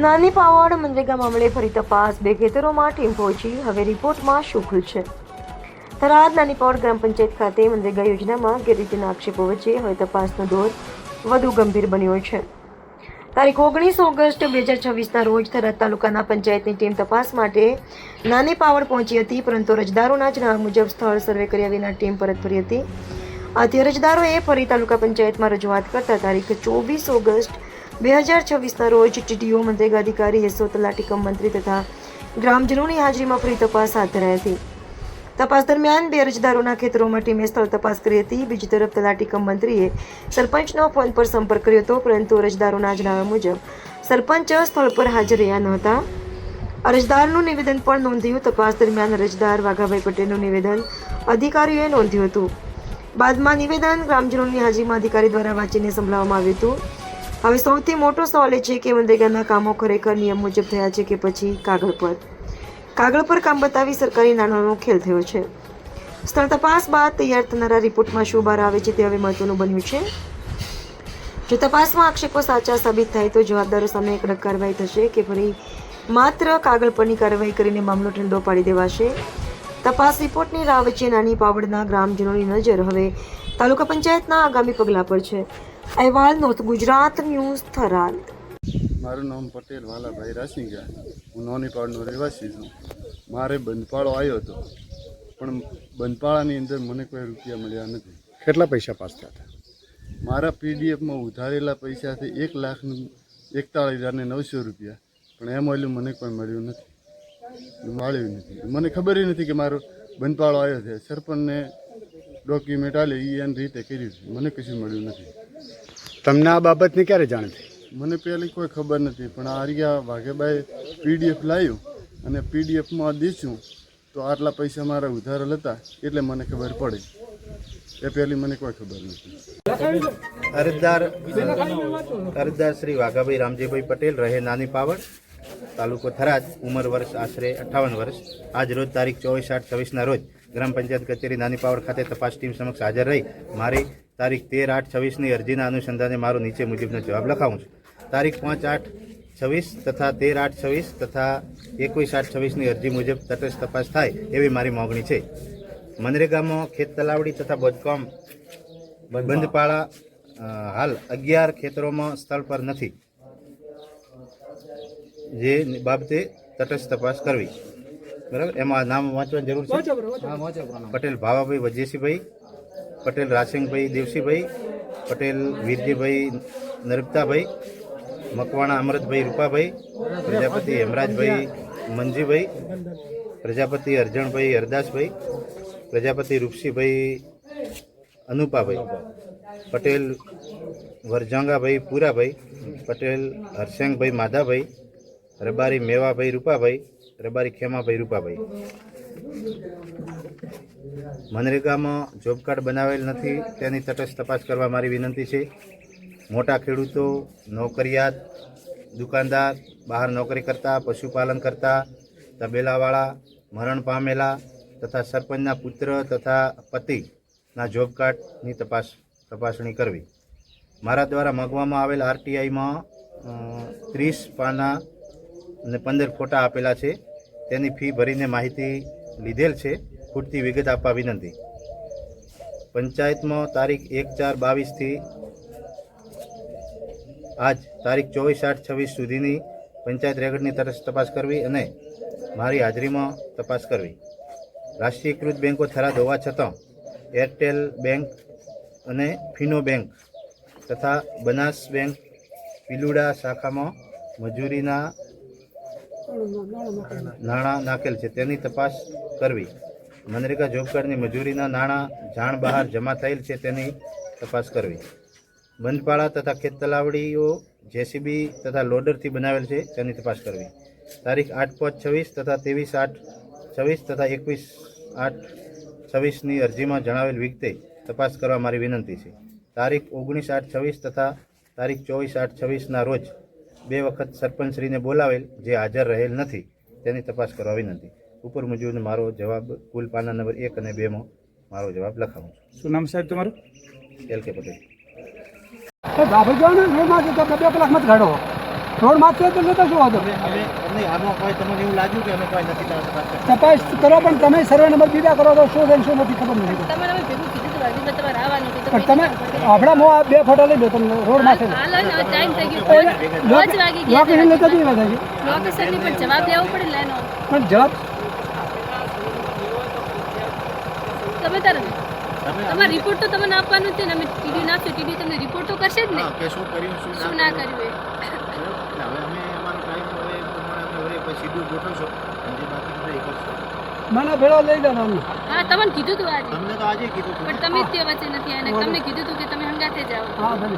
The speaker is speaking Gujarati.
નાની પાવડ મનરેગા મામલે ફરી તપાસ, 2 ખેતરોમાં ટીમ પહોંચી, હવે રિપોર્ટમાં શું ખુલશે? થરાદ નાની પાવડ ગ્રામ પંચાયત ખાતે મનરેગા યોજનામાં ગેરરીતિના આક્ષેપો વચ્ચે હવે તપાસનો દોર વધુ ગંભીર બન્યો છે. તારીખ 19 ઓગસ્ટ 2026ના રોજ થરાદ તાલુકાના પંચાયતની ટીમ તપાસ માટે નાની પાવડ પહોંચી હતી, પરંતુ અરજદારોના જણાવ્યા મુજબ સ્થળ સર્વે કર્યા વિના ટીમ પરત ફરી હતી. આથી અરજદારોએ ફરી તાલુકા પંચાયતમાં રજૂઆત કરતા તારીખ 24 ઓગસ્ટ 2026ના રોજ ટીડીઓ, મનરેગા અધિકારી, એસઓ, તલાટી કમ મંત્રી તથા ગ્રામજનોની હાજરીમાં ફરી તપાસ હાથ ધરાઈ હતી. તપાસ દરમિયાન 2 અરજદારોના ખેતરોમાં ટીમે સ્થળ તપાસ કરી હતી. બીજી તરફ તલાટી કમ મંત્રીએ સરપંચનો ફોન પર સંપર્ક કર્યો હતો, પરંતુ અરજદારોના જણાવ્યા મુજબ સરપંચ સ્થળ પર હાજર રહ્યા નહોતા. અરજદારનું નિવેદન પણ નોંધ્યું. તપાસ દરમિયાન અરજદાર વાઘાભાઈ પટેલનું નિવેદન અધિકારીઓએ નોંધ્યું હતું. બાદમાં નિવેદન ગ્રામજનોની હાજરીમાં અધિકારી દ્વારા વાંચીને સંભળાવવામાં આવ્યું હતું. હવે સૌથી મોટો સવાલ એ છે કે મનરેગાના કામો ખરેખર નિયમ મુજબ થયા છે કે પછી કાગળ પર કામ બતાવી સરકારી નાણાંનો ખેલ થયો છે. સ્થળ તપાસ બાદ તૈયાર થનારા રિપોર્ટમાં શું બહાર આવે છે તે હવે મહત્વનું બન્યું છે. જો તપાસમાં આક્ષેપો સાચા સાબિત થાય તો જવાબદારો સામે કડક કાર્યવાહી થશે કે ફરી માત્ર કાગળ પરની કાર્યવાહી કરીને મામલો ઠંડો પાડી દેવાશે? તપાસ રિપોર્ટની રાહ વચ્ચે નાની પાવડના ગ્રામજનોની નજર હવે તાલુકા પંચાયતના આગામી પગલાં પર છે. અહેવાલ નોર્થ ગુજરાત ન્યૂઝ, થરાદ. મારું નામ પટેલ વાલાભાઈ રાસિંગા. હું નાની પાવડનો રહેવાસી છું. મારે બંધપાળો આવ્યો હતો, પણ બંધપાળાની અંદર મને કોઈ રૂપિયા મળ્યા નથી. કેટલા પૈસા પાસ થયા હતા? મારા પીડીએફમાં ઉધારેલા પૈસાથી 1,41,900 રૂપિયા, પણ એમ ઓલું મને કોઈ મળ્યું નથી, મળ્યું નથી. મને ખબર નથી કે મારો બંધપાળો આવ્યો છે. સરપંચને ડોક્યુમેન્ટ આલે એ એની રીતે કર્યું છે, મને કશું મળ્યું નથી. તમને આ બાબતની ક્યારે જાણ થઈ? મને પહેલી કોઈ ખબર નથી, પણ આર્યા વાઘેબાઈ પીડીએફ લાવ્યું અને પીડીએફમાં દીધું તો આટલા પૈસા મારા ઉધારેલ હતા, એટલે મને ખબર પડી. એ પહેલી મને કોઈ ખબર નથી. અરજદાર શ્રી વાઘાભાઈ રામજીભાઈ પટેલ, રહે નાની પાવડ, તાલુકો થરાદ, ઉંમર વર્ષ આશરે 58 વર્ષ. આજ રોજ તારીખ 24/8/26ના રોજ ગ્રામ પંચાયત કચેરી નાની પાવડ ખાતે તપાસ ટીમ સમક્ષ હાજર રહી મારી તારીખ 13/8/26ની અરજીના અનુસંધાને મારો નીચે મુજબનો જવાબ લખાવું છું. તારીખ 5/8/26 તથા 13/8/26 તથા 21/8/26ની અરજી મુજબ તટસ્થ તપાસ થાય એવી મારી માગણી છે. મનરેગામાં ખેત તલાવડી તથા બાંધકામ બંધપાળા હાલ 11 ખેતરોમાં સ્થળ પર નથી, જે બાબતે તટસ્થ તપાસ કરવી. બરાબર. એમાં નામ વાંચવાની જરૂર છે. પટેલ ભાવાભાઈ વજેશીભાઈ, પટેલ રાસિંગભાઈ દેવસીભાઈ, પટેલ વીરજીભાઈ નરબતાભાઈ, મકવાણા અમરતભાઈ રૂપાભાઈ, પ્રજાપતિ હેમરાજભાઈ મંજીભાઈ, પ્રજાપતિ અરજણભાઈ હરદાસભાઈ, પ્રજાપતિ રૂપસીભાઈ અનુપાભાઈ, પટેલ વરજાંગાભાઈ પુરાભાઈ, પટેલ હરસેંગભાઈ માધાભાઈ, રબારી મેવાભાઈ રૂપાભાઈ, રબારી ખેમાભાઈ રૂપાભાઈ. મનરેગામાં જોબ કાર્ડ બનાવેલ નથી, તેની તટસ્થ તપાસ કરવા મારી વિનંતી છે. મોટા ખેડૂતો, નોકરિયાત, દુકાનદાર, બહાર નોકરી કરતા, પશુપાલન કરતા, તબેલાવાળા, મરણ પામેલા તથા સરપંચના પુત્ર તથા પતિના જોબ કાર્ડની તપાસણી કરવી. મારા દ્વારા માગવામાં આવેલ આરટીઆઈમાં 30 પાના અને 15 ફોટા આપેલા છે. તેની ફી ભરીને માહિતી લીધેલ છે. પૂરતી વિગત આપવા વિનંતી. પંચાયતમાં તારીખ 1/4/22થી આજ તારીખ 24/8/26 સુધીની પંચાયત રેકર્ડની તટસ્થ તપાસ કરવી અને મારી હાજરીમાં તપાસ કરવી. રાષ્ટ્રીયકૃત બેન્કો થરાદ હોવા છતાં એરટેલ બેંક અને ફિનો બેંક તથા બનાસ બેંક પીલુડા શાખામાં મજૂરીના નાણાં નાખેલ છે, તેની તપાસ કરવી. મનરેગા જોબ કાર્ડની મજૂરીના નાણાં જાણ બહાર જમા થયેલ છે, તેની તપાસ કરવી. બંધપાળા તથા ખેત તલાવડીઓ જેસીબી તથા લોડરથી બનાવેલ છે, તેની તપાસ કરવી. તારીખ 8/5/26 તથા 23/8/26 તથા 21/8/26ની અરજીમાં જણાવેલ વિગતે તપાસ કરવા મારી વિનંતી છે. તારીખ 19/8/26 તથા તારીખ 24/8/26ના રોજ 2 વખત સરપંચશ્રીને બોલાવેલ, જે હાજર રહેલ નથી, તેની તપાસ કરવા વિનંતી. ઉપર મુજબ મારો જવાબ કુલ પાના નંબર 1 અને 2માં મારો જવાબ લખાવું છું. શું નામ સાહેબ તમારું? LK પટેલ. બાબુ જાઓ ને, 2 કલાક મત કાઢો. રોડ માત્ર તો નતો શું હતો અમને આમાં કોઈ તમને એવું લાગ્યું કે અમે કોઈ નથી તપાસ કરતા? તપાસ કરો પણ તમે સર્વે નંબર બીજા કરો તો શું છે ને શું નથી ખબર નથી તમારે હવે ભેગું કીધું હતું વાગી તમારે આવવાનું હતું પણ તમે આપણા મો આ 2 ફોટો લઈ દો તમને રોડ માથે હાલો ને ટાઈમ થઈ ગયો 5 વાગી ગયા લોકેશન લેતા જઈ રહ્યા છે લોકેશનની પણ જવાબ લેવો પડે લેનો પણ જવાબ તમે તારે તમારો રિપોર્ટ તો તમને આપવાનું છે ને અમે ટીડી નાખશું ટીડી તમને રિપોર્ટ તો કરશે જ ને હા, કે શું કર્યું શું શું ના કર્યું એ એટલે હવે અમે અમારો ટાઈમ હવે પ્રમાણે અમે હવે પછી શેડ્યુલ ગોઠવશો અને જે બાકી બધા એ કરશો. મને ભેળો લઈ જાઓ તમને હા તમને કીધું હતું આજે તમને તો આજે કીધું હતું પણ તમે જ તે વચ્ચે નથી આવ્યા ને તમને કીધું હતું કે તમે હંગાથે જાઓ હા ભલે